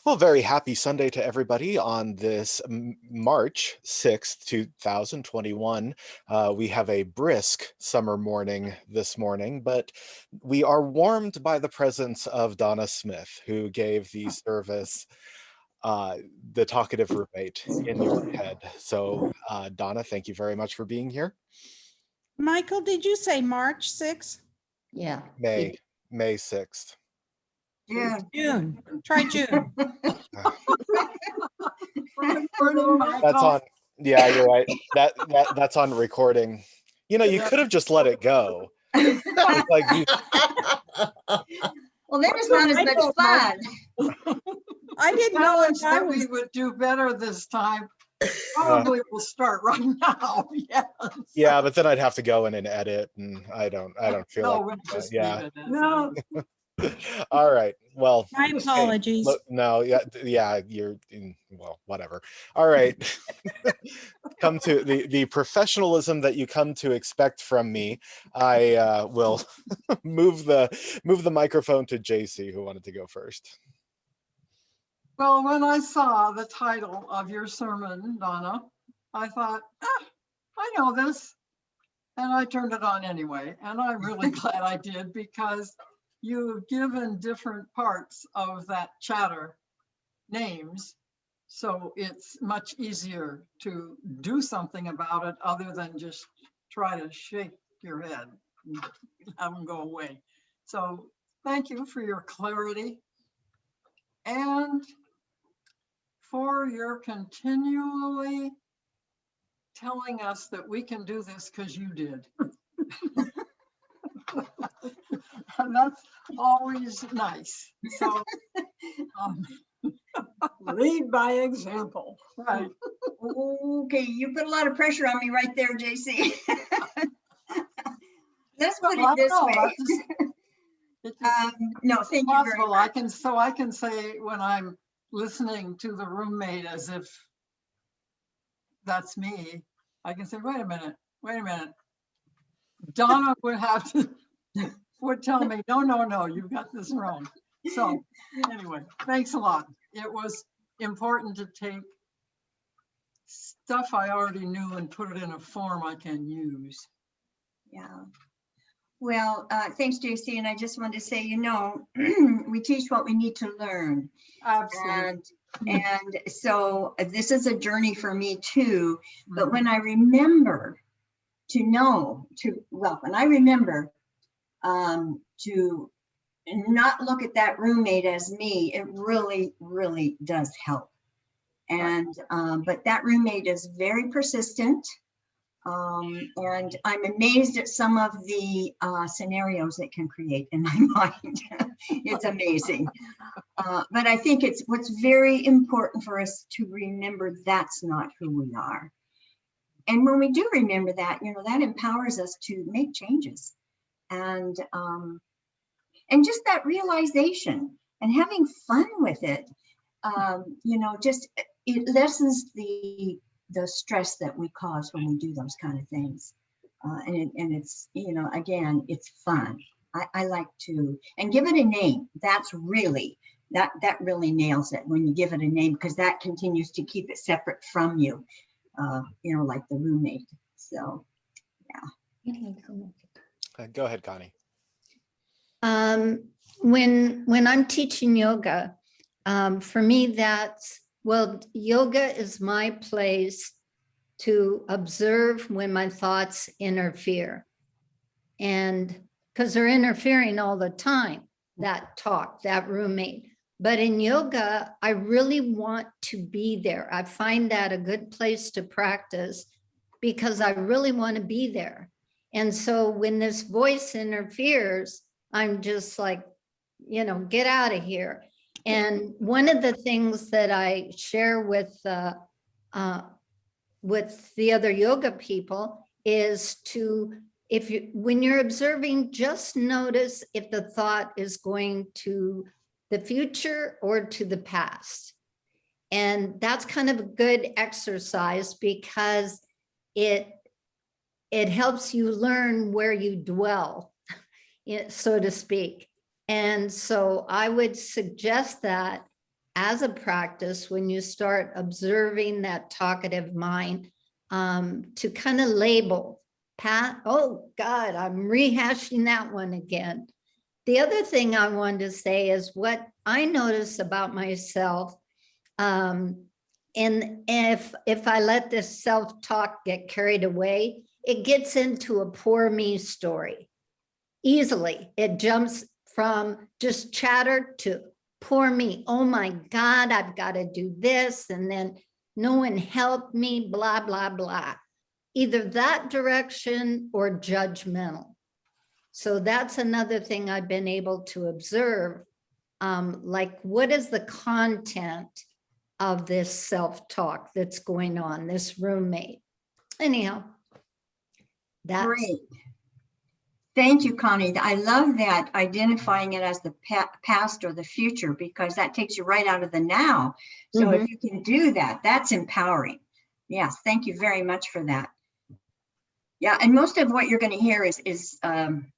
Well, very happy Sunday to everybody on this March 6th, 2021. We have a brisk summer morning this morning, but we are warmed by the presence of Donna Smith, who gave the service the talkative roommate in your head. So, Donna, thank you very much for being here. Michael, did you say March 6th? Yeah. May 6th. June. Try June. That's on. Yeah, you're right. That's on recording. You know, you could have just let it go. It's like you, Well, then it's not as much fun. I didn't know if I that we was. would do better this time. Probably will start right now. Yes. yeah, but then I'd have to go in and edit, and I don't feel No, like we'll that. just Yeah. leave it as No. All right. Well, My hey, apologies. look, no, yeah, well, whatever. All right. Come to the professionalism that you come to expect from me. I will move the microphone to JC, who wanted to go first. Well, when I saw the title of your sermon, Donna, I thought, I know this. And I turned it on anyway. And I'm really glad I did, because you've given different parts of that chatter names. So it's much easier to do something about it other than just try to shake your head and have them go away. So thank you for your clarity and for your continually telling us that we can do this because you did. And that's always nice. So lead by example. right. Okay, you put a lot of pressure on me right there, JC. Let's put Well, it this no, way. it's just No, thank you very possible. much. I can say when I'm listening to the roommate as if that's me, I can say, wait a minute. Donna would have to would tell me, no, you got this wrong. So anyway, thanks a lot. It was important to take stuff I already knew and put it in a form I can use. Yeah. Well, thanks, JC. And I just wanted to say, we teach what we need to learn. Absolutely. And so this is a journey for me too. But when I remember when I remember to not look at that roommate as me, it really, really does help. And but that roommate is very persistent. And I'm amazed at some of the scenarios it can create in my mind. It's amazing. But I think it's what's very important for us to remember that's not who we are. And when we do remember that, that empowers us to make changes. And just that realization and having fun with it, just it lessens the stress that we cause when we do those kind of things. And it's, again, it's fun. I like to, and give it a name. That's really, that really nails it when you give it a name, because that continues to keep it separate from you, like the roommate. So, yeah. Go ahead, Connie. When I'm teaching yoga, for me, yoga is my place to observe when my thoughts interfere. And because they're interfering all the time, that roommate. But in yoga, I really want to be there. I find that a good place to practice because I really want to be there. And so when this voice interferes, I'm just like, get out of here. And one of the things that I share with the other yoga people is to, when you're observing, just notice if the thought is going to the future or to the past. And that's kind of a good exercise because it helps you learn where you dwell, so to speak. And so I would suggest that as a practice, when you start observing that talkative mind, to kind of label, oh God, I'm rehashing that one again. The other thing I wanted to say is what I notice about myself, and if I let this self-talk get carried away, it gets into a poor me story. Easily, it jumps from just chatter to poor me. Oh my God, I've got to do this. And then no one helped me, blah, blah, blah. Either that direction or judgmental. So that's another thing I've been able to observe. Like, what is the content of this self-talk that's going on, this roommate? Anyhow, that's Great. Thank you, Connie. I love that, identifying it as the past or the future, because that takes you right out of the now. So if you can do that, that's empowering. Yes, thank you very much for that. Yeah, and most of what you're going to hear is in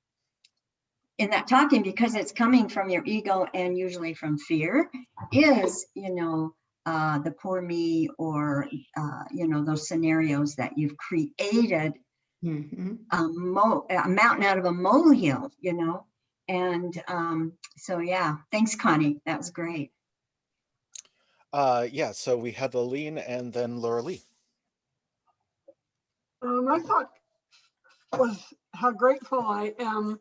that talking, because it's coming from your ego and usually from fear, is, the poor me, or, those scenarios that you've created. A mountain out of a molehill, and so yeah, thanks, Connie, that was great. Yeah, so we had Laleen and then Laura Lee. I thought was how grateful I am.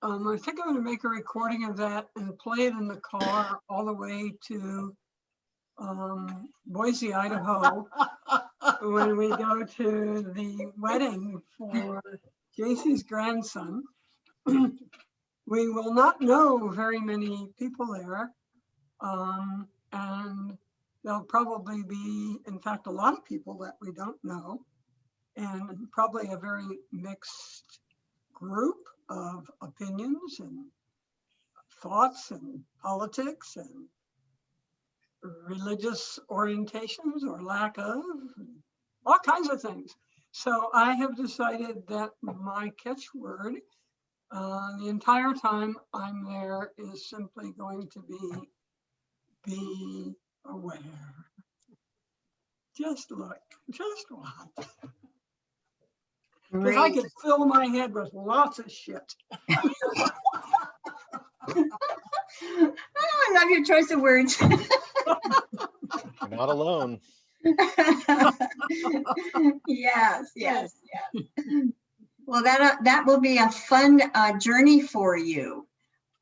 I think I'm going to make a recording of that and play it in the car all the way to Boise, Idaho, when we go to the wedding for JC's grandson. We will not know very many people there, and there'll probably be, in fact, a lot of people that we don't know, and probably a very mixed group of opinions and thoughts and politics and religious orientations or lack of, all kinds of things. So I have decided that my catchword the entire time I'm there is simply going to be aware. Just look, just watch. Because I could fill my head with lots of shit. Oh, I love your choice of words. You're not alone. Yes. Well, that will be a fun journey for you.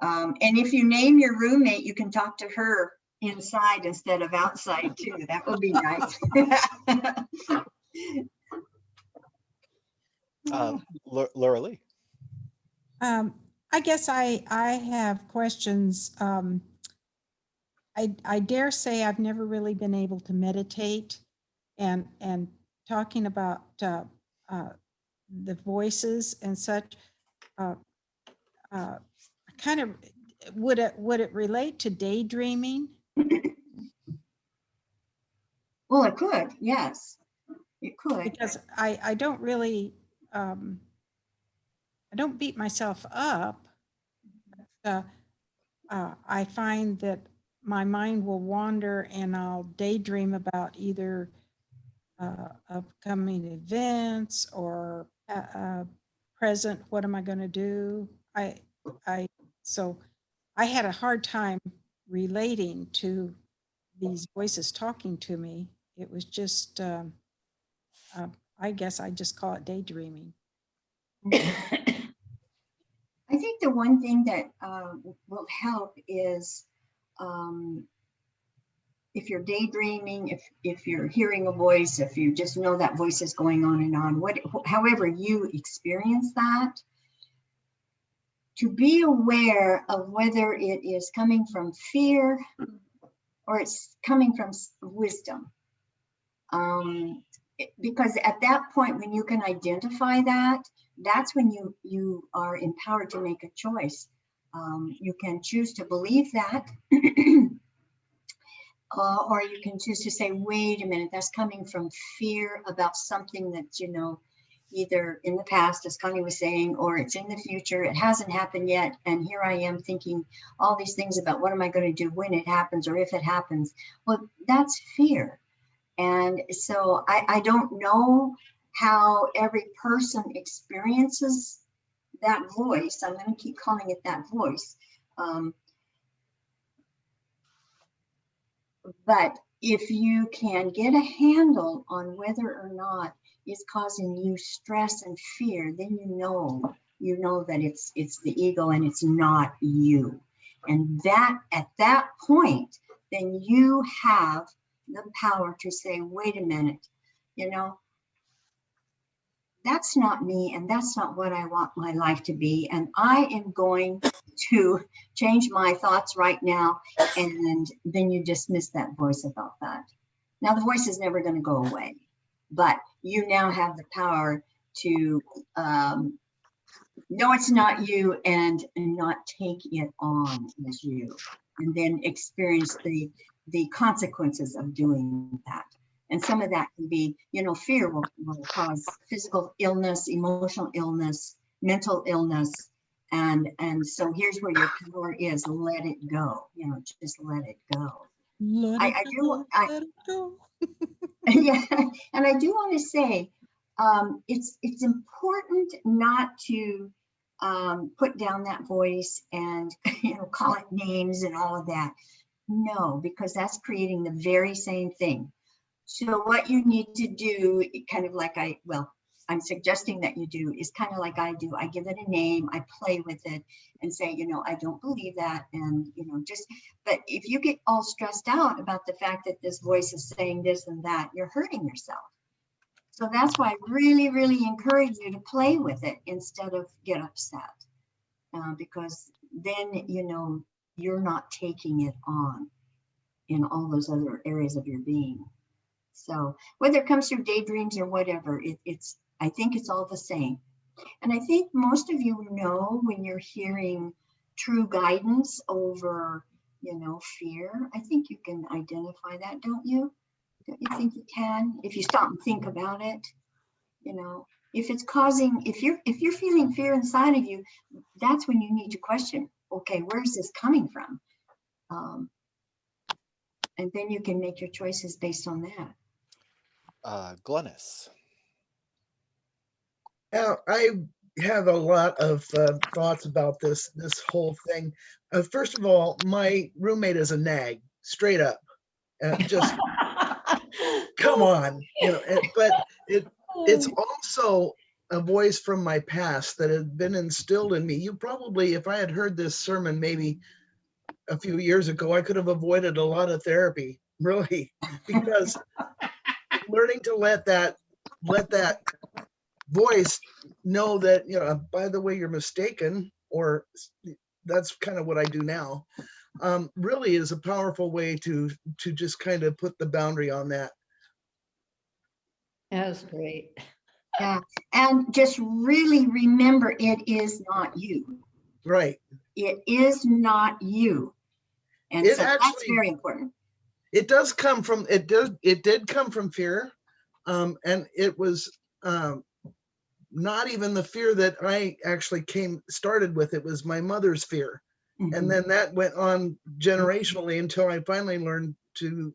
And if you name your roommate, you can talk to her inside instead of outside too. That will be nice. Laura Lee. I guess I have questions. I dare say I've never really been able to meditate, and talking about the voices and such. Kind of, would it relate to daydreaming? Well, it could. Yes, it could. Because I don't really. I don't beat myself up. I find that my mind will wander and I'll daydream about either upcoming events or present, what am I going to do? So I had a hard time relating to these voices talking to me. It was just, I guess I just call it daydreaming. I think the one thing that will help is if you're daydreaming, if you're hearing a voice, if you just know that voice is going on and on, however you experience that, to be aware of whether it is coming from fear or it's coming from wisdom. Because at that point, when you can identify that, that's when you are empowered to make a choice. You can choose to believe that, or you can choose to say, wait a minute, that's coming from fear about something that, either in the past, as Connie was saying, or it's in the future. It hasn't happened yet. And here I am thinking all these things about what am I going to do when it happens or if it happens. Well, that's fear. And so I don't know how every person experiences that voice. I'm going to keep calling it that voice. But if you can get a handle on whether or not it's causing you stress and fear, then you know that it's the ego and it's not you. And that at that point, then you have the power to say, wait a minute, that's not me and that's not what I want my life to be. And I am going to change my thoughts right now. And then you dismiss that voice about that. Now the voice is never going to go away, but you now have the power to know it's not you and not take it on as you, and then experience the consequences of doing that. And some of that can be, fear will cause physical illness, emotional illness, mental illness. And so here's where your power is: let it go. Just let it go. I do. Yeah, and I do want to say, it's important not to put down that voice and call it names and all of that. No, because that's creating the very same thing. So what you need to do, kind of like I'm suggesting that you do, is kind of like I do. I give it a name, I play with it and say, I don't believe that. And, but if you get all stressed out about the fact that this voice is saying this and that, you're hurting yourself. So that's why I really, really encourage you to play with it instead of get upset, because then, you're not taking it on in all those other areas of your being. So whether it comes through daydreams or whatever, I think it's all the same. And I think most of you know when you're hearing true guidance over, fear. I think you can identify that, don't you? Don't you think you can? If you stop and think about it, if it's causing, if you're feeling fear inside of you, that's when you need to question, okay, where's this coming from? And then you can make your choices based on that. Glennis. Now, I have a lot of thoughts about this whole thing. First of all, my roommate is a nag, straight up. Just come on, but it's also a voice from my past that had been instilled in me. You probably, if I had heard this sermon maybe a few years ago, I could have avoided a lot of therapy, really, because learning to let that voice know that, by the way, you're mistaken, or that's kind of what I do now, really is a powerful way to just kind of put the boundary on that. That was great. Yeah, and just really remember, it is not you. Right. It is not you. And so that's very important. It did come from fear. And it was not even the fear that I actually started with. It was my mother's fear. Mm-hmm. And then that went on generationally until I finally learned to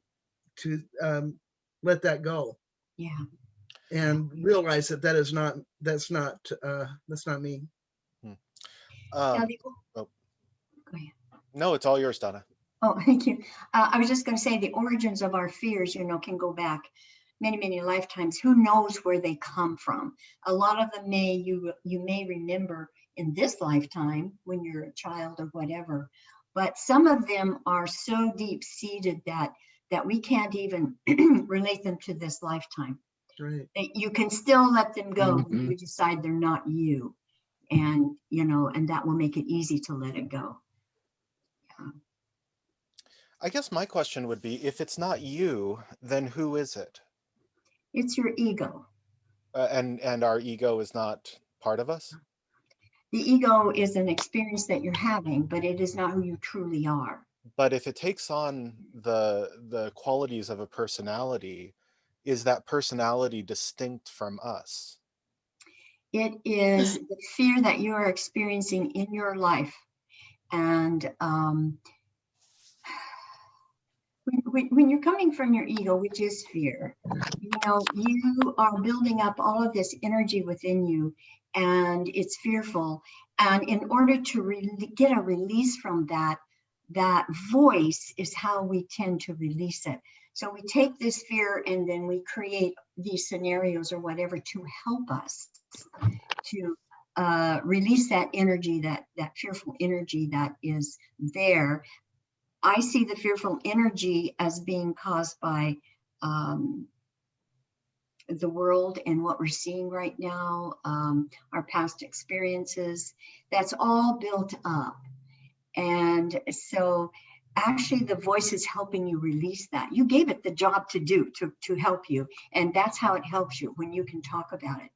let that go. Yeah. And realize that's not me. Go ahead. No, it's all yours, Donna. Oh, thank you. I was just going to say the origins of our fears, can go back many, many lifetimes. Who knows where they come from? A lot of them you may remember in this lifetime when you're a child or whatever, but some of them are so deep seated that we can't even relate them to this lifetime. Right. You can still let them go when you decide they're not you, and and that will make it easy to let it go. Yeah. I guess my question would be, if it's not you, then who is it? It's your ego. And our ego is not part of us? The ego is an experience that you're having, but it is not who you truly are. But if it takes on the qualities of a personality, is that personality distinct from us? It is the fear that you are experiencing in your life. And when you're coming from your ego, which is fear, you know, you are building up all of this energy within you, and it's fearful. And in order to get a release from that, that voice is how we tend to release it. So we take this fear and then we create these scenarios or whatever to help us to release that energy, that fearful energy that is there. I see the fearful energy as being caused by the world and what we're seeing right now, our past experiences. That's all built up. And so actually the voice is helping you release that. You gave it the job to do, to help you. And that's how it helps you, when you can talk about it.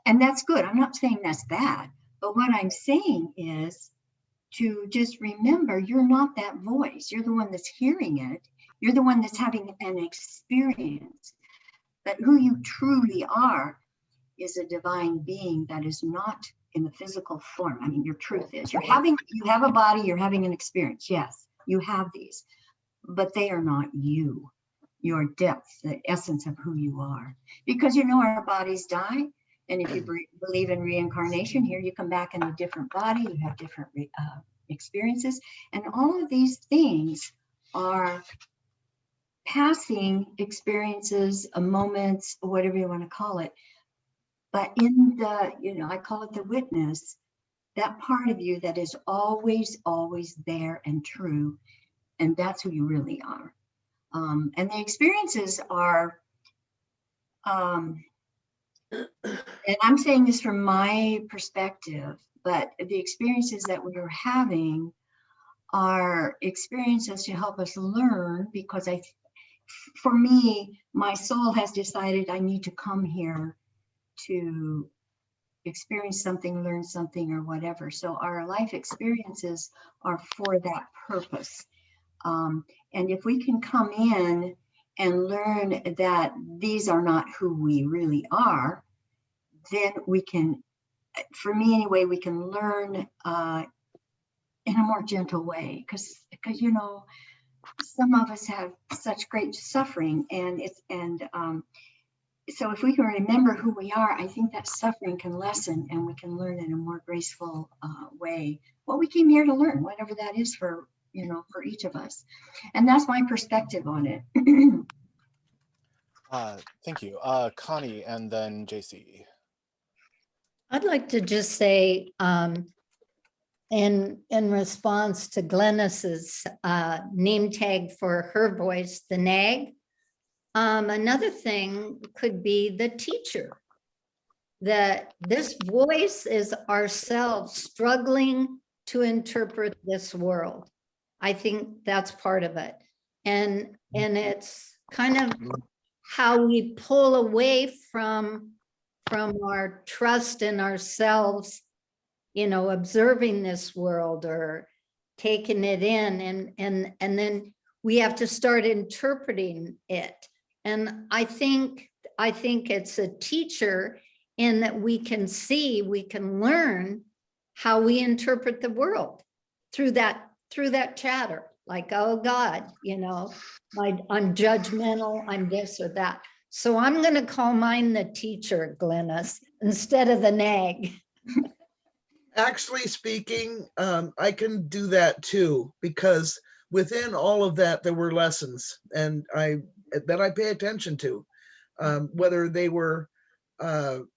And that's good. I'm not saying that's bad. But what I'm saying is to just remember, you're not that voice. You're the one that's hearing it. You're the one that's having an experience. But who you truly are is a divine being that is not in the physical form. I mean, your truth is you have a body, you're having an experience. Yes, you have these, but they are not you, your depth, the essence of who you are. Because you know our bodies die. And if you believe in reincarnation, here you come back in a different body, you have different experiences. And all of these things are passing experiences, moments, whatever you want to call it. But in the, you know, I call it the witness, that part of you that is always, always there and true. And that's who you really are. And the experiences are, and I'm saying this from my perspective, but the experiences that we are having are experiences to help us learn, because for me, my soul has decided I need to come here to experience something, learn something, or whatever. So our life experiences are for that purpose. And if we can come in and learn that these are not who we really are, then we can, for me anyway, we can learn in a more gentle way. Because you know, some of us have such great suffering, and so if we can remember who we are, I think that suffering can lessen, and we can learn in a more graceful way what we came here to learn, whatever that is for, you know, for each of us. And that's my perspective on it. Thank you. Connie and then JC. I'd like to just say, in response to Glennis's name tag for her voice, the nag, another thing could be the teacher. That this voice is ourselves struggling to interpret this world. I think that's part of it. And it's kind of how we pull away from our trust in ourselves, you know, observing this world or taking it in, and then we have to start interpreting it. And I think it's a teacher in that we can learn how we interpret the world through that chatter. Like, oh God, you know, I'm judgmental, I'm this or that. So I'm going to call mine the teacher, Glennis, instead of the nag. Actually speaking, I can do that too, because within all of that, there were lessons and that I pay attention to, whether they were on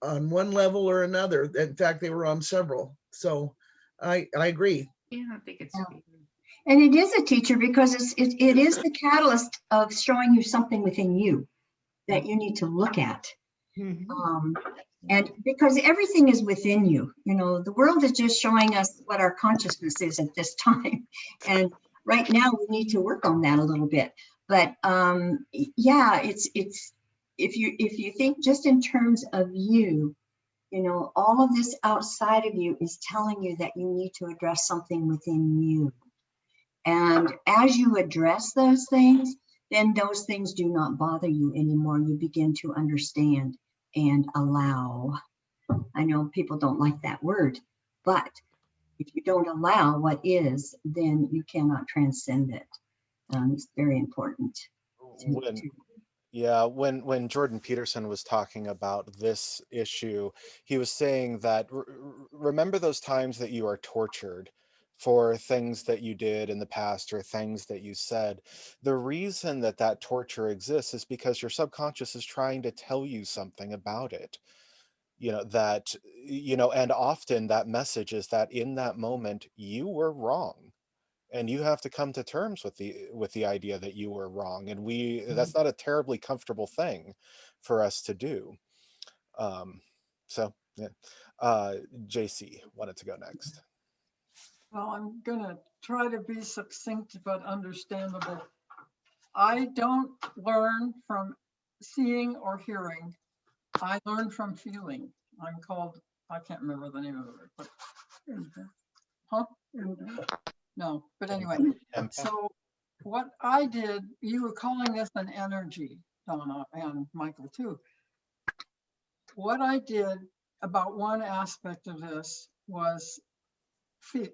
one level or another. In fact, they were on several. So I agree. Yeah, I think it's. And it is a teacher, because it is the catalyst of showing you something within you that you need to look at. Mm-hmm. And because everything is within you, you know, the world is just showing us what our consciousness is at this time. And right now we need to work on that a little bit. But yeah, it's if you think just in terms of you, you know, all of this outside of you is telling you that you need to address something within you. And as you address those things, then those things do not bother you anymore. You begin to understand and allow. I know people don't like that word, but if you don't allow what is, then you cannot transcend it. It's very important. When Yeah, when Jordan Peterson was talking about this issue, he was saying that remember those times that you are tortured for things that you did in the past or things that you said. The reason that that torture exists is because your subconscious is trying to tell you something about it. That, and often that message is that in that moment you were wrong, and you have to come to terms with the idea that you were wrong, and that's not a terribly comfortable thing for us to do. So yeah. JC wanted to go next. Well, I'm gonna try to be succinct but understandable. I don't learn from seeing or hearing. I learn from feeling. I'm called, I can't remember the name of it, but, huh? No, but anyway, Empath. so what I did, you were calling this an energy, Donna and Michael too. What I did about one aspect of this was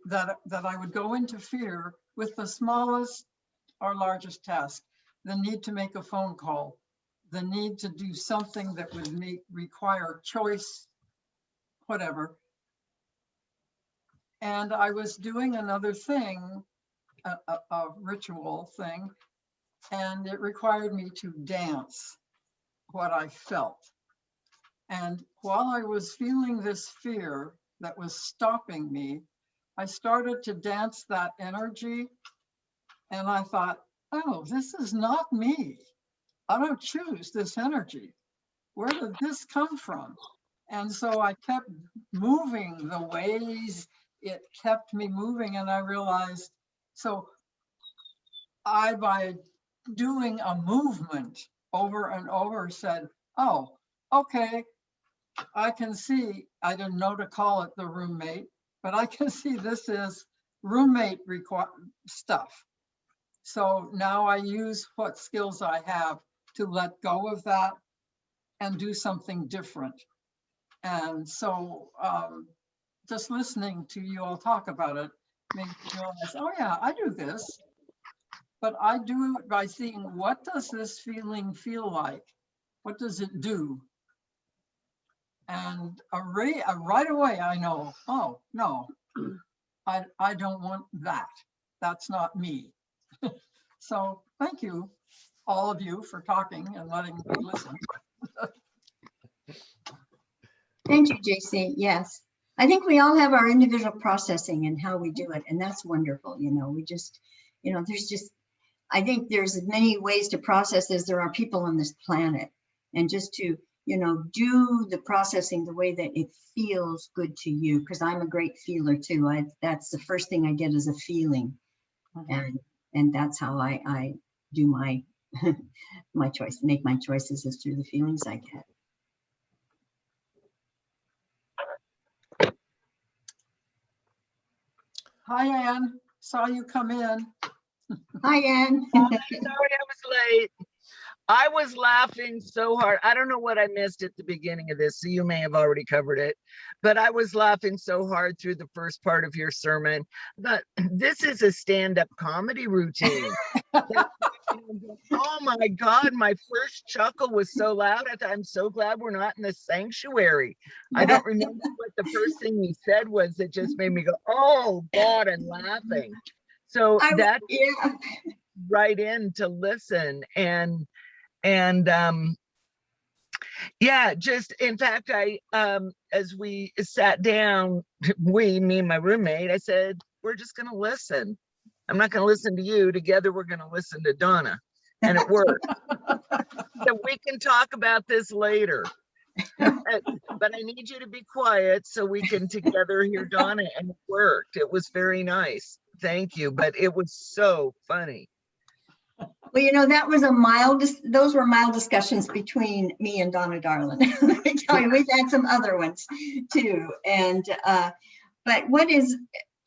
that I would go into fear with the smallest or largest task, the need to make a phone call, the need to do something that would require choice, whatever. And I was doing another thing, a ritual thing, and it required me to dance what I felt. And while I was feeling this fear that was stopping me, I started to dance that energy. And I thought, oh, this is not me. I don't choose this energy. Where did this come from? And so I kept moving the ways it kept me moving. And I realized, so by doing a movement over and over said, oh, okay, I can see, I didn't know to call it the roommate, but I can see this is roommate stuff. So now I use what skills I have to let go of that and do something different. And so just listening to you all talk about it made me realize, oh yeah, I do this. But I do it by seeing, what does this feeling feel like? What does it do? And right away I know, oh no, I don't want that. That's not me. So thank you, all of you, for talking and letting me listen. Thank you, JC. Yes. I think we all have our individual processing and how we do it. And that's wonderful. We just, I think there's as many ways to process as there are people on this planet. And just to, do the processing the way that it feels good to you, because I'm a great feeler too. That's the first thing I get is a feeling. And that's how I do my my choice, make my choices, is through the feelings I get. Hi, Anne. Saw you come in. Hi, Anne. Sorry I was late. I was laughing so hard. I don't know what I missed at the beginning of this, so you may have already covered it, but I was laughing so hard through the first part of your sermon. But this is a stand-up comedy routine. Oh my God, my first chuckle was so loud. I thought, I'm so glad we're not in the sanctuary. I don't remember what the first thing you said was that just made me go, oh God, and laughing. So that's right in to listen. And yeah, just in fact, I as we sat down, me and my roommate, I said, we're just gonna listen. I'm not gonna listen to you. Together we're gonna listen to Donna. And it worked. So we can talk about this later. But I need you to be quiet so we can together hear Donna, and it worked. It was very nice. Thank you. But it was so funny. Well, that was those were mild discussions between me and Donna Darling. Let me tell you, we've had some other ones too. And, but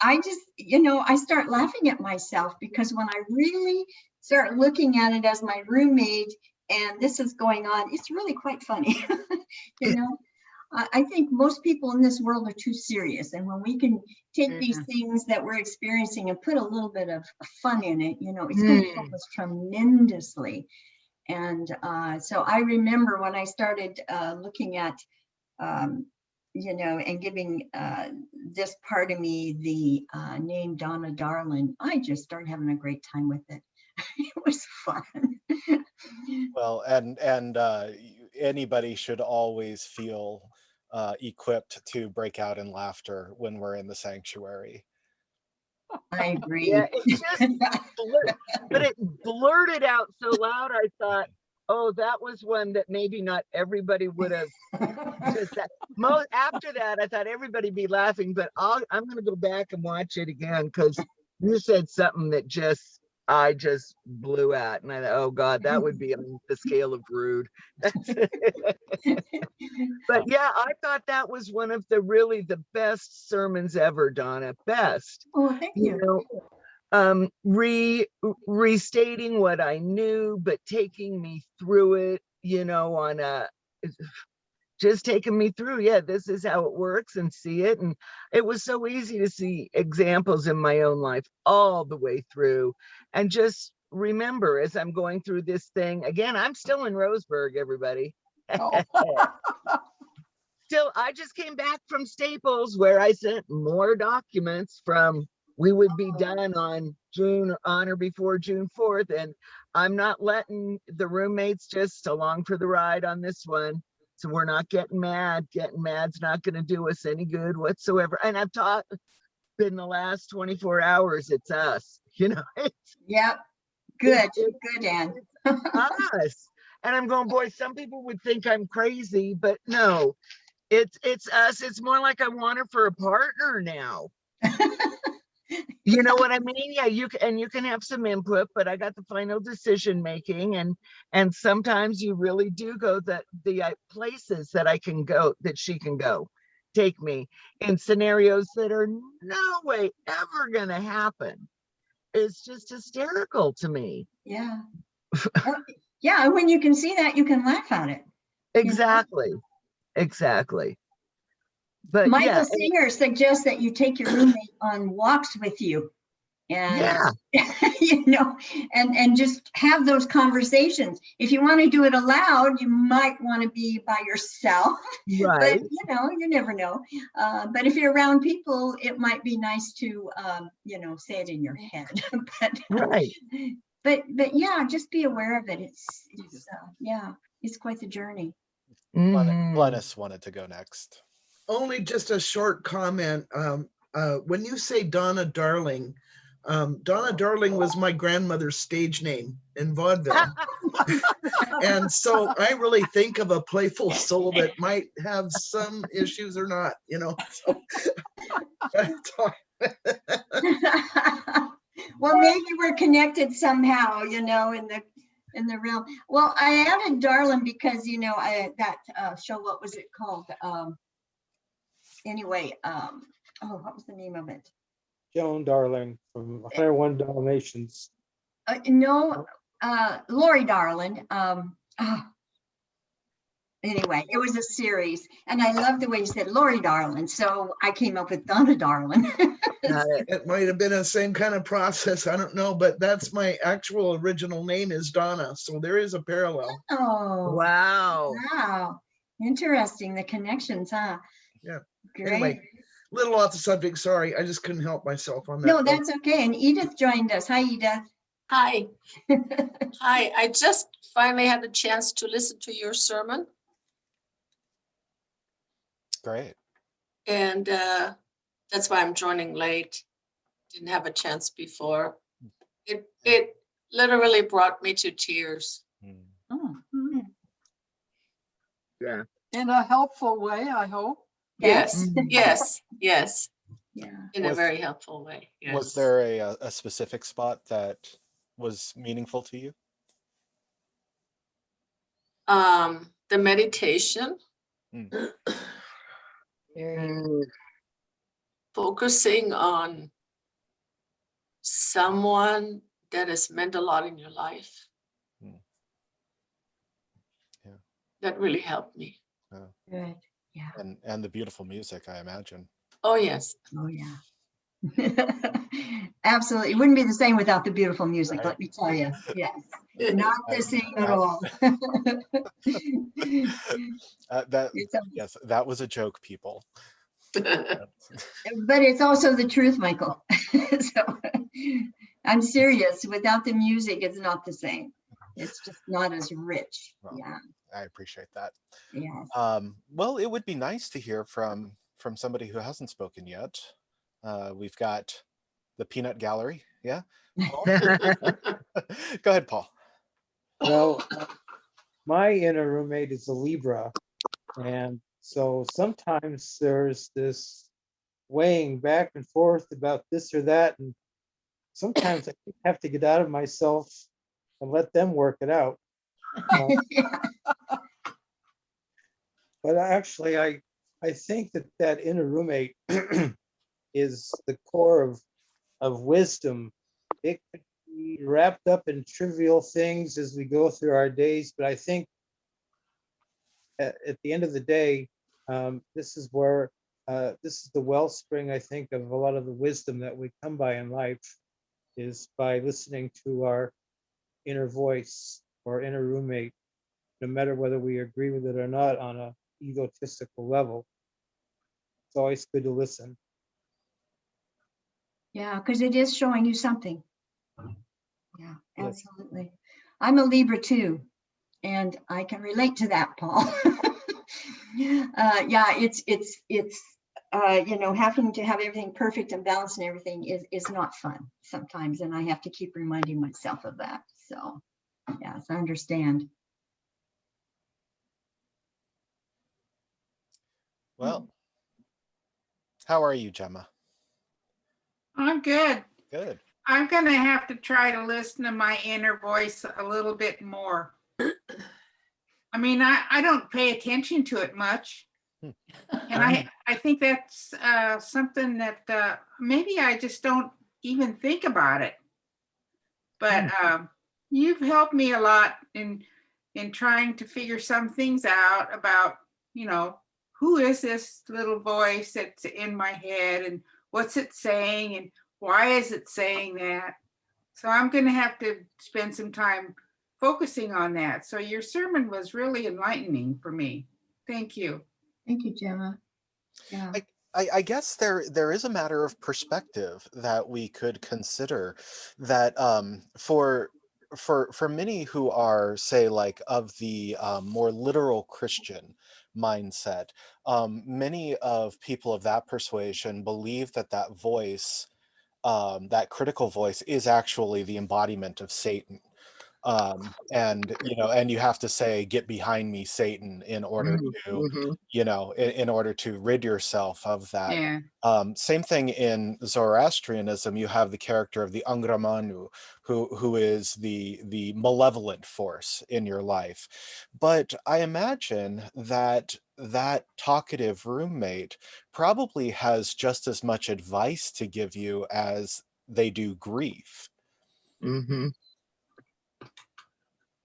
I just, I start laughing at myself, because when I really start looking at it as my roommate and this is going on, it's really quite funny. I think most people in this world are too serious. And when we can take these things that we're experiencing and put a little bit of fun in it, you know, it's going to help us tremendously. And so I remember when I started looking at, you know, and giving this part of me the name Donna Darling, I just started having a great time with it. It was fun. Well, and anybody should always feel equipped to break out in laughter when we're in the sanctuary. I agree. Yeah, it just but it blurted out so loud. I thought, oh, that was one that maybe not everybody would have just that. After that, I thought everybody'd be laughing, but I'm going to go back and watch it again because you said something that I just blew at, and I thought, oh God, that would be on the scale of rude. But yeah, I thought that was one of the best sermons ever, Donna. Best. Oh, thank you. You know, restating what I knew, but taking me through it, you know, just taking me through. Yeah, this is how it works, and see it. And it was so easy to see examples in my own life all the way through. And just remember, as I'm going through this thing, again, I'm still in Roseburg, everybody. Oh. Still, I just came back from Staples where I sent more documents from, we would be done on or before June 4th. And I'm not letting the roommates just along for the ride on this one. So we're not getting mad. Getting mad's not going to do us any good whatsoever. And I've been the last 24 hours, it's us, you know. Yep. Good. Good, Ann. Us. And I'm going, boy, some people would think I'm crazy, but no, it's us. It's more like I want her for a partner now. You know what I mean? Yeah, you can have some input, but I got the final decision making, and sometimes you really do go the places that I can go, that she can go, take me in scenarios that are no way ever gonna happen. It's just hysterical to me. Yeah. Yeah, and when you can see that, you can laugh at it. Exactly. Exactly. But Michael yeah, Singer suggests that you take your roommate on walks with you, and yeah, you know, and just have those conversations. If you want to do it aloud, you might want to be by yourself, right. but you know, you never know. But if you're around people, it might be nice to, you know, say it in your head. Right. But yeah, just be aware of it. It's yeah, it's quite the journey. Glennis wanted to go next. Only just a short comment. When you say Donna Darling, Donna Darling was my grandmother's stage name in vaudeville. And so I really think of a playful soul that might have some issues or not, you know. So, well, maybe we're connected somehow, you know, in the realm. Well, I added Darling because, you know, that show, what was it called? Anyway, oh, what was the name of it? Joan Darling from 101 Dalmatians. No, Lori Darling. Anyway, it was a series, and I love the way you said Lori Darling, so I came up with Donna Darling. It might have been the same kind of process. I don't know, but that's my actual original name is Donna, so there is a parallel. Oh, Wow. wow, interesting. The connections, huh? Yeah. Great. Anyway, little off the subject. Sorry, I just couldn't help myself on that. No, that's okay. And Edith joined us. Hi, Edith. Hi. Hi. I just finally had a chance to listen to your sermon. Great. And that's why I'm joining late. Didn't have a chance before. It literally brought me to tears. Oh, Yeah. In a helpful way, I hope. Yes, yes, yes. yeah. In a very helpful way. Yes. Was there a specific spot that was meaningful to you? The meditation, focusing on someone that has meant a lot in your life. Yeah. That really helped me. Good. Yeah. And the beautiful music, I imagine. Oh, yes. Oh, yeah. Absolutely. It wouldn't be the same without the beautiful music, Right. let me tell you. Yes. Not the same at all. That It's yes, that was a joke, people. But it's also the truth, Michael. So I'm serious. Without the music, it's not the same. It's just not as rich. Well, Yeah. I appreciate that. Yes. Well, it would be nice to hear from somebody who hasn't spoken yet. We've got the Peanut Gallery. Yeah. Paul? Go ahead, Paul. Well, my inner roommate is a Libra. And so sometimes there's this weighing back and forth about this or that. And sometimes I have to get out of myself and let them work it out. But actually, I think that inner roommate is the core of wisdom. It could be wrapped up in trivial things as we go through our days, but I think at the end of the day, this is where this is the wellspring, I think, of a lot of the wisdom that we come by in life, is by listening to our inner voice or inner roommate, no matter whether we agree with it or not on a egotistical level. It's always good to listen. Yeah, because it is showing you something. Yeah, Yes. absolutely. I'm a Libra too, and I can relate to that, Paul. Yeah, it's you know, having to have everything perfect and balanced and everything is not fun sometimes, and I have to keep reminding myself of that. So, yes, I understand. Well, how are you, Gemma? I'm good. Good. I'm gonna have to try to listen to my inner voice a little bit more. I mean, I don't pay attention to it much. Hmm. And I think that's something that maybe I just don't even think about it. But you've helped me a lot in trying to figure some things out about, you know, who is this little voice that's in my head and what's it saying and why is it saying that? So I'm going to have to spend some time focusing on that. So your sermon was really enlightening for me. Thank you. Thank you, Gemma. Yeah. I guess there is a matter of perspective that we could consider, that for many who are, say, like of the more literal Christian mindset, many of people of that persuasion believe that that voice, that critical voice, is actually the embodiment of Satan. And you know, and you have to say, "Get behind me, Satan," in order to, Mhm. you know, in order to rid yourself of that. Yeah. Same thing in Zoroastrianism. You have the character of the Angra Mainyu, who is the malevolent force in your life. But I imagine that that talkative roommate probably has just as much advice to give you as they do grief. Mhm.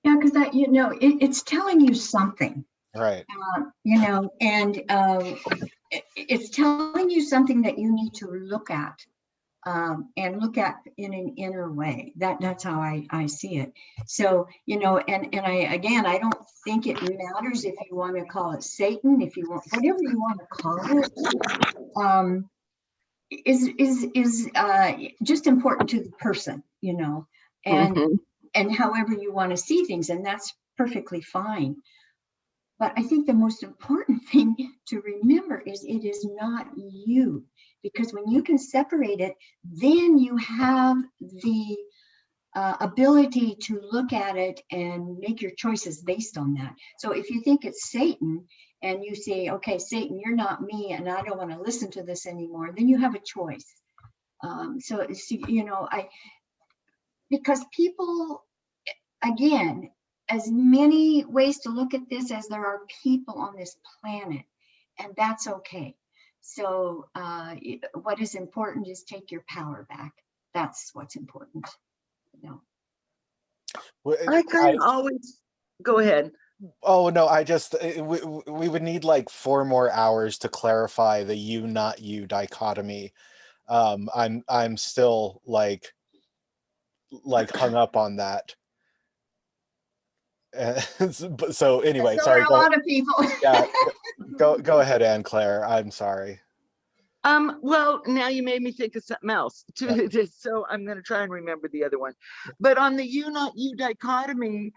Yeah, because that, you know, it's telling you something. Right. You know, and it's telling you something that you need to look at, and look at in an inner way. That's how I see it. So, you know, and I don't think it matters if you want to call it Satan, if you want, whatever you want to call it, is just important to the person, you know, and Mhm. however you want to see things, and that's perfectly fine. But I think the most important thing to remember is it is not you, because when you can separate it, then you have the ability to look at it and make your choices based on that. So if you think it's Satan and you say, okay, Satan, you're not me, and I don't want to listen to this anymore, then you have a choice. So it's, you know, because people, again, as many ways to look at this as there are people on this planet, and that's okay. So what is important is take your power back. That's what's important. You know. Well, I kind of always go ahead. Oh no, we would need like 4 more hours to clarify the you not you dichotomy. I'm still like hung up on that. So anyway, So sorry. are a lot of people. Yeah, go ahead, Anne Claire. I'm sorry. Well, now you made me think of something else too. So I'm going to try and remember the other one. But on the you not you dichotomy,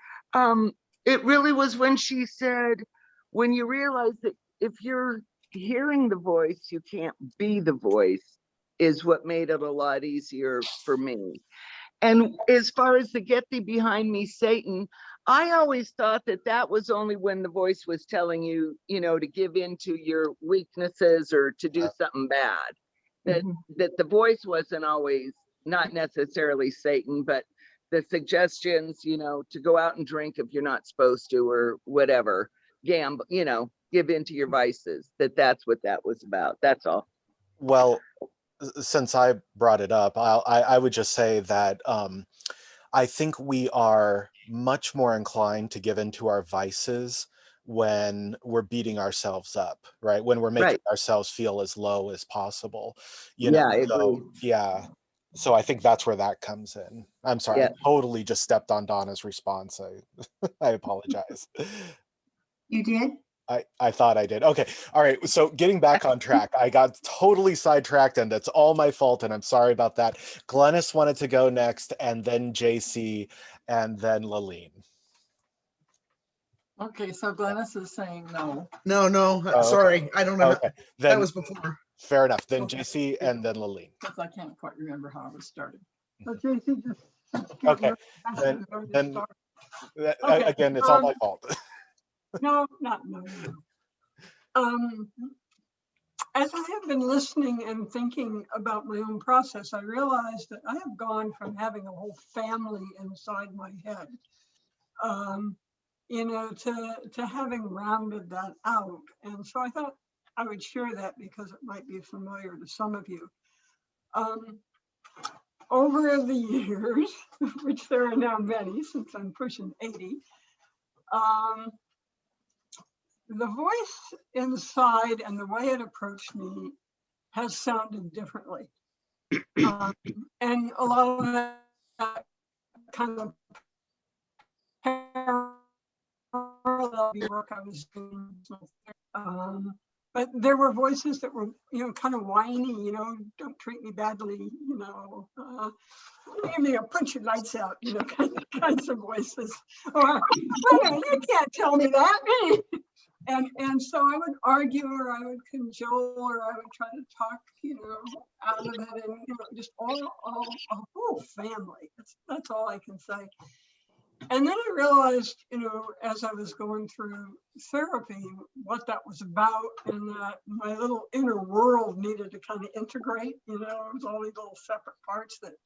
it really was when she said, when you realize that if you're hearing the voice, you can't be the voice, is what made it a lot easier for me. And as far as the get thee behind me, Satan, I always thought that that was only when the voice was telling you, you know, to give in to your weaknesses or to do something bad. That the voice wasn't always, not necessarily Satan, but the suggestions, you know, to go out and drink if you're not supposed to, or whatever, gamble, you know, give in to your vices, that's what that was about. That's all. Well, since I brought it up, I would just say that I think we are much more inclined to give into our vices when we're beating ourselves up, right? When we're making Right. ourselves feel as low as possible, you Yeah, know? I agree. So yeah. So I think that's where that comes in. I'm sorry, Yeah. I totally just stepped on Donna's response. I apologize. You did? I thought I did. Okay. All right. So getting back on track, I got totally sidetracked and that's all my fault. And I'm sorry about that. Glennis wanted to go next and then JC and then Laleen. Okay, so Glennis is saying no. No, Oh, okay. sorry, I don't know. Okay. That Then was before. fair enough. Then Okay. JC and then Laleen. Because I can't quite remember how it was started. Okay, so just Okay. Then Okay, again, it's all my fault. no. As I have been listening and thinking about my own process, I realized that I have gone from having a whole family inside my head, you know, to having rounded that out. And so I thought I would share that because it might be familiar to some of you. Over the years, which there are now many since I'm pushing 80, the voice inside and the way it approached me has sounded differently. And a lot of that kind of parallel work I was doing. But there were voices that were, you know, kind of whiny, you know, don't treat me badly, you know, give me a punch your lights out, you know, kinds of voices. Or, well, you can't tell me that. And so I would argue, or I would cajole, or I would try to talk, you know, out of it, and you know, just all a whole family. That's all I can say. And then I realized, you know, as I was going through therapy, what that was about, and that my little inner world needed to kind of integrate. You know, it was all these little separate parts that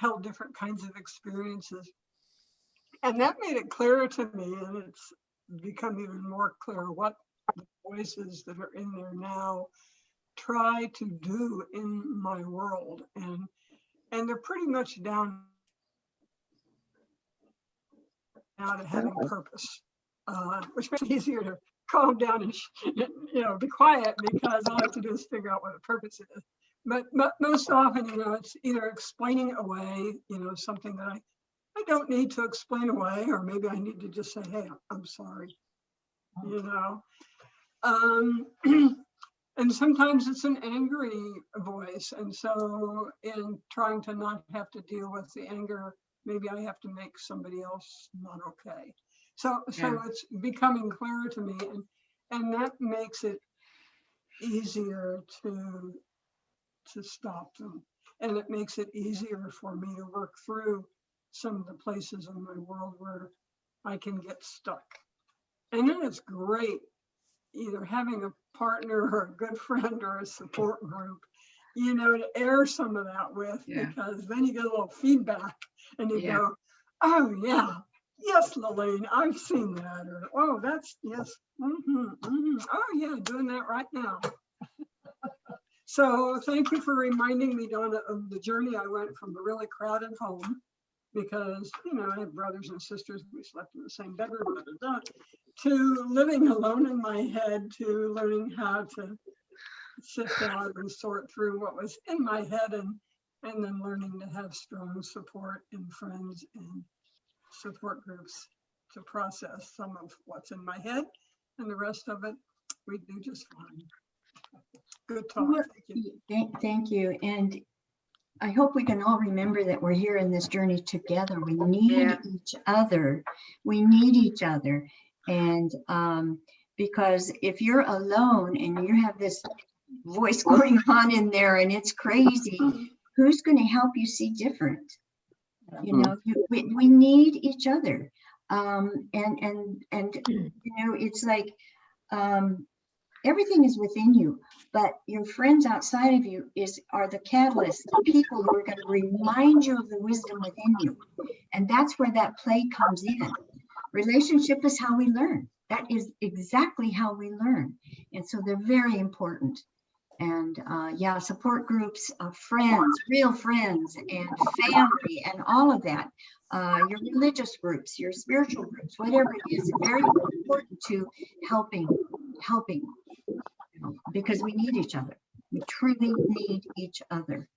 held different kinds of experiences, and that made it clearer to me, and it's become even more clear what the voices that are in there now try to do in my world, and they're pretty much down now to having purpose, which makes it easier to calm down and you know, be quiet, because all I have to do is figure out what the purpose is. But most often, you know, it's either explaining away, you know, something that I don't need to explain away, or maybe I need to just say, hey, I'm sorry, you know. And sometimes it's an angry voice. And so in trying to not have to deal with the anger, maybe I have to make somebody else not okay. So it's becoming clearer to me, and that makes it easier to stop them. And it makes it easier for me to work through some of the places in my world where I can get stuck. And then it's great either having a partner or a good friend or a support group, you know, to air some of that with, because then you get a little feedback and you go, oh yeah, yes, Laleen, I've seen that, or oh, that's, yes, oh yeah, doing that right now. So thank you for reminding me, Donna, of the journey I went from a really crowded home because, you know, I have brothers and sisters, we slept in the same bedroom, blah, blah, blah, to living alone in my head, to learning how to sift out and sort through what was in my head, and then learning to have strong support in friends and support groups to process some of what's in my head, and the rest of it, we do just fine. Good talk. Well, Thank you. Thank you. And I hope we can all remember that we're here in this journey together. We need Yeah. each other. We need each other. And because if you're alone and you have this voice going on in there and it's crazy, who's going to help you see different? You know, we need each other. And you know, it's like everything is within you, but your friends outside of you are the catalysts, the people who are going to remind you of the wisdom within you. And that's where that play comes in. Relationship is how we learn. That is exactly how we learn. And so they're very important. And yeah, support groups of friends, real friends and family and all of that. Your religious groups, your spiritual groups, whatever it is, very important to helping, because we need each other. We truly need each other.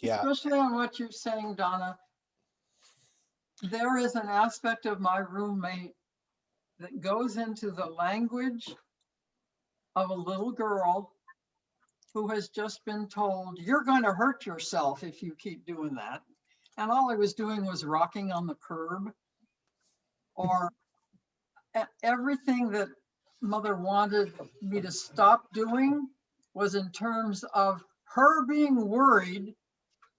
Yeah. Especially on what you're saying, Donna. There is an aspect of my roommate that goes into the language of a little girl who has just been told, you're going to hurt yourself if you keep doing that. And all I was doing was rocking on the curb. Or everything that mother wanted me to stop doing was in terms of her being worried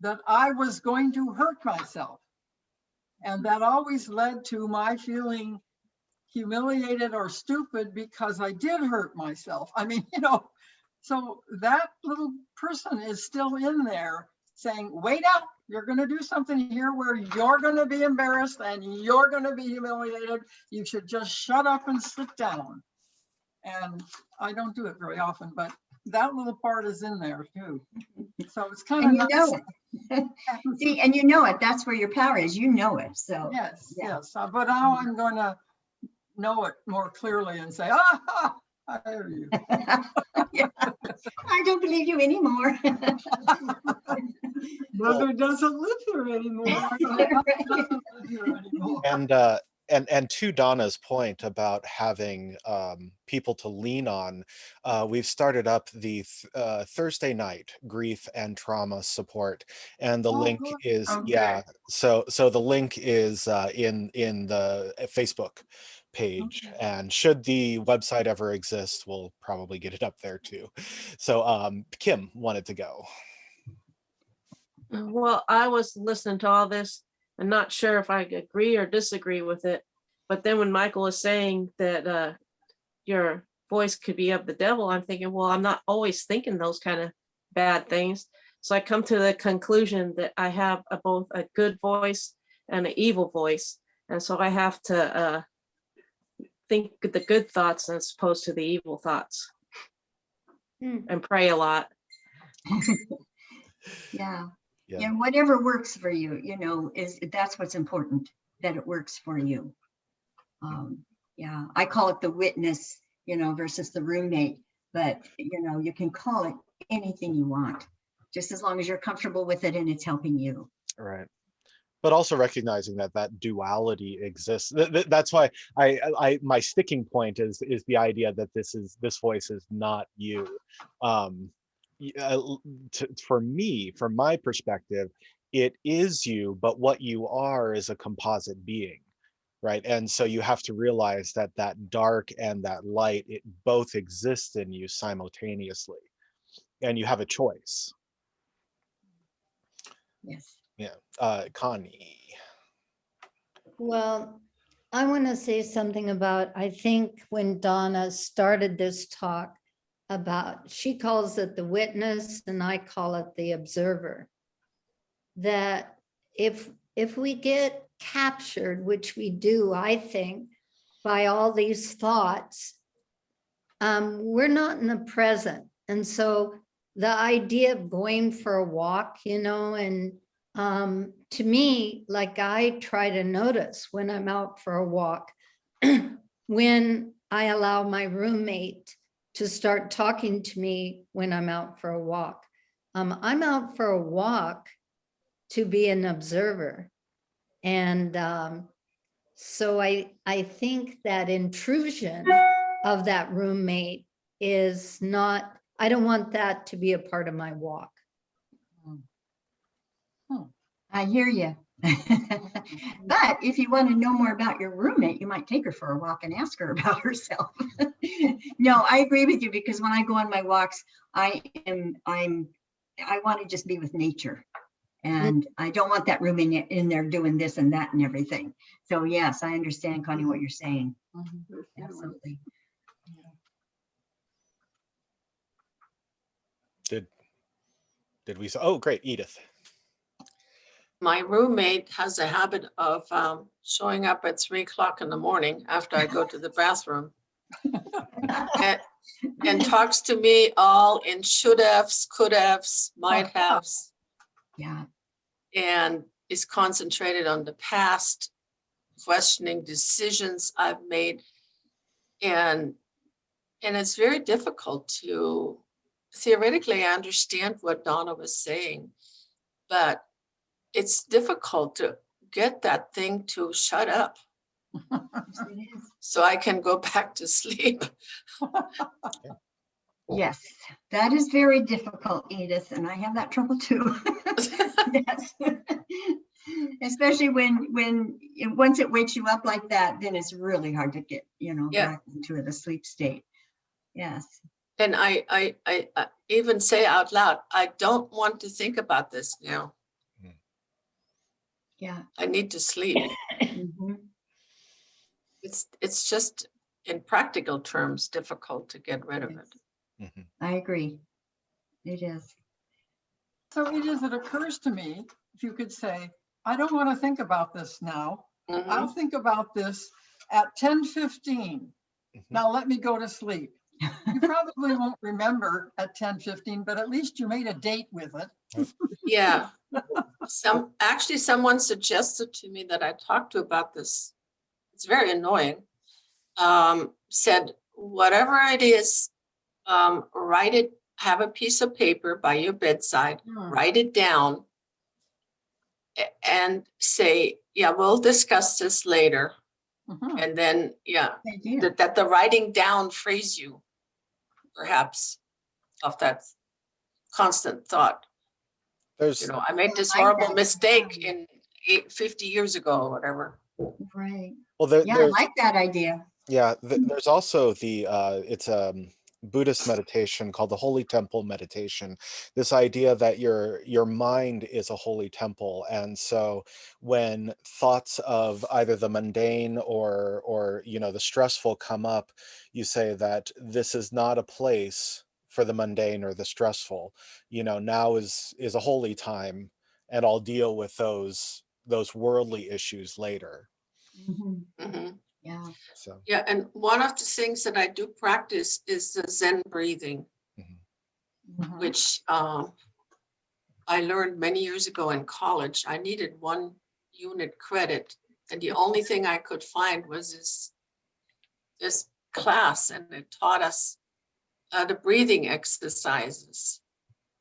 that I was going to hurt myself. And that always led to my feeling humiliated or stupid because I did hurt myself. I mean, you know, so that little person is still in there saying, wait up, you're going to do something here where you're going to be embarrassed and you're going to be humiliated. You should just shut up and sit down. And I don't do it very often, but that little part is in there too. So it's kind of And you nice. know it. See, and you know it. That's where your power is. You know it. So Yes, yeah. yes. But now I'm going to know it more clearly and say, ah, I hear you. Yeah. I don't believe you anymore. Mother doesn't live here anymore. I don't live here anymore. And to Donna's point about having people to lean on, we've started up the Thursday night grief and trauma support, and the Oh, link good. is Okay. So the link is in the Facebook page, Okay. and should the website ever exist, we'll probably get it up there too. So Kim wanted to go. Well, I was listening to all this and not sure if I agree or disagree with it. But then when Michael was saying that your voice could be of the devil, I'm thinking, well, I'm not always thinking those kind of bad things. So I come to the conclusion that I have both a good voice and an evil voice. And so I have to think the good thoughts as opposed to the evil thoughts. And pray a lot. Yeah. Yeah. And whatever works for you, you know, that's what's important, that it works for you. Yeah, I call it the witness, you know, versus the roommate, but you know, you can call it anything you want, just as long as you're comfortable with it and it's helping you. Right. But also recognizing that that duality exists. That's why my sticking point is the idea that this voice is not you. For me, from my perspective, it is you, but what you are is a composite being, right? And so you have to realize that that dark and that light, it both exists in you simultaneously, and you have a choice. Yes. Yeah. Connie. Well, I want to say something about, I think when Donna started this talk about, she calls it the witness and I call it the observer. That if we get captured, which we do, I think, by all these thoughts, we're not in the present. And so the idea of going for a walk, you know, and to me, like I try to notice when I'm out for a walk, when I allow my roommate to start talking to me when I'm out for a walk. I'm out for a walk to be an observer. And so I think that intrusion of that roommate is not, I don't want that to be a part of my walk. I hear you. But if you want to know more about your roommate, you might take her for a walk and ask her about herself. No, I agree with you, because when I go on my walks, I want to just be with nature. And I don't want that roommate in there doing this and that and everything. So yes, I understand, Connie, what you're saying. Absolutely. Did we? Oh, great, Edith. My roommate has a habit of showing up at 3 o'clock in the morning after I go to the bathroom. and talks to me all in should haves, could haves, might haves. Yeah. And is concentrated on the past, questioning decisions I've made. And it's very difficult to theoretically understand what Donna was saying, but it's difficult to get that thing to shut up so I can go back to sleep. Yes, that is very difficult, Edith, and I have that trouble too. Yes. Especially when once it wakes you up like that, then it's really hard to get, back into the sleep state. Yes. And I even say out loud, I don't want to think about this now. Yeah. I need to sleep. Mhm. It's just in practical terms difficult to get rid of it. Mhm. I agree. It is. So Edith, it occurs to me, if you could say, I don't want to think about this now. Mhm. I'll think about this at 10:15. Mhm. Now let me go to sleep. You probably won't remember at 10:15, but at least you made a date with it. Yeah. Someone suggested to me that I talk to about this. It's very annoying. Said, whatever it is, write it, have a piece of paper by your bedside, write it down and say, yeah, we'll discuss this later. Mhm. And then, Idea. that the writing down frees you, perhaps, of that constant thought. There's I made this I like horrible that. mistake in 50 years ago or whatever. Right. well, there, Yeah, I there's like that idea. yeah, there's also the it's a Buddhist meditation called the Holy Temple meditation. This idea that your mind is a holy temple, and so when thoughts of either the mundane or the stressful come up, you say that this is not a place for the mundane or the stressful. Now is a holy time, and I'll deal with those worldly issues later. Mhm. Mhm. Yeah. So Yeah, and one of the things that I do practice is the Zen breathing, Mhm. which I learned many years ago in college. I needed 1 unit credit, and the only thing I could find was this class, and it taught us the breathing exercises,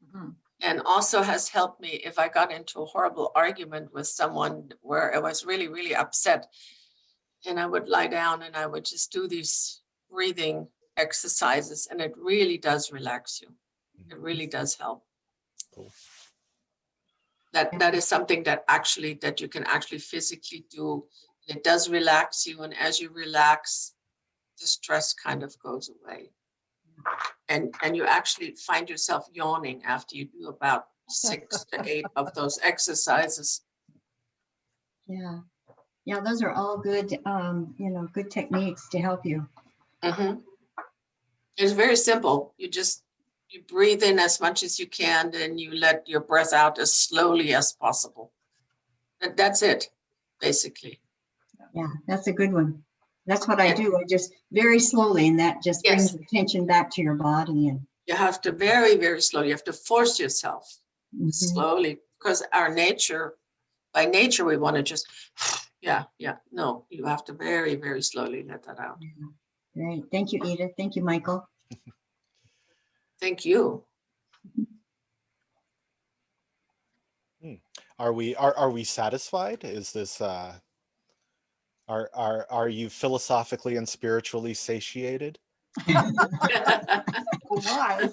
Mhm. and also has helped me if I got into a horrible argument with someone where I was really, really upset. And I would lie down and I would just do these breathing exercises, and it really does relax you. It really does help. cool. That is something that you can actually physically do. It does relax you, and as you relax, the stress kind of goes away. And you actually find yourself yawning after you do about 6 to 8 of those exercises. Yeah. Yeah, those are all good, good techniques to help you. Mhm. It's very simple. You breathe in as much as you can, and you let your breath out as slowly as possible. That's it, basically. Yeah, that's a good one. That's what I do. I just very slowly, and that just brings Yes. attention back to your body. And You have to very, very slowly. You have to force yourself Mhm. slowly, because our nature by nature, we want to just, yeah, no, you have to very, very slowly let that out. Great. Thank you, Edith. Thank you, Michael. Thank you. Are we satisfied? Is this are you philosophically and spiritually satiated? Why?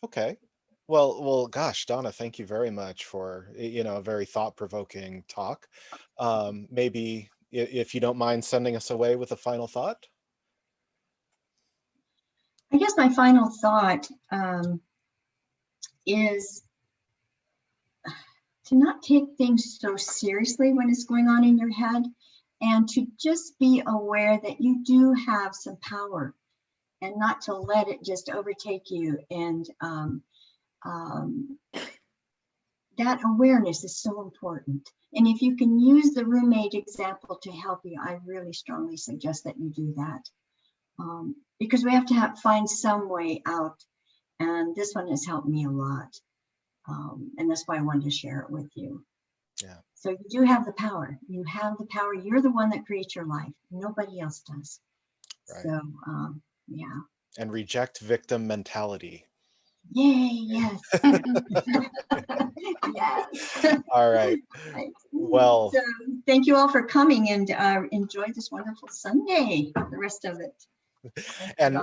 Okay. Well, gosh, Donna, thank you very much for, a very thought-provoking talk. Maybe if you don't mind sending us away with a final thought. I guess my final thought is to not take things so seriously when it's going on in your head, and to just be aware that you do have some power, and not to let it just overtake you. And that awareness is so important. And if you can use the roommate example to help you, I really strongly suggest that you do that. Because we have to find some way out. And this one has helped me a lot. And that's why I wanted to share it with you. Yeah. So you do have the power. You have the power. You're the one that creates your life. Nobody else does. Right. So, yeah. And reject victim mentality. Yay, yes. Yes. All right. Well, So thank you all for coming, and enjoy this wonderful Sunday, the rest of it. and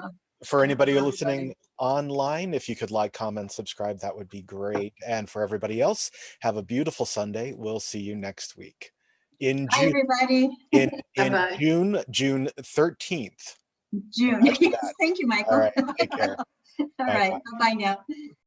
for anybody Everybody. listening online, if you could like, comment, subscribe, that would be great. And for everybody else, have a beautiful Sunday. We'll see you next week. In Bye, June, everybody. in Bye-bye. June 13th. June. Yes, thank you, Michael. All right. Take care. All Bye-bye. right. Bye now.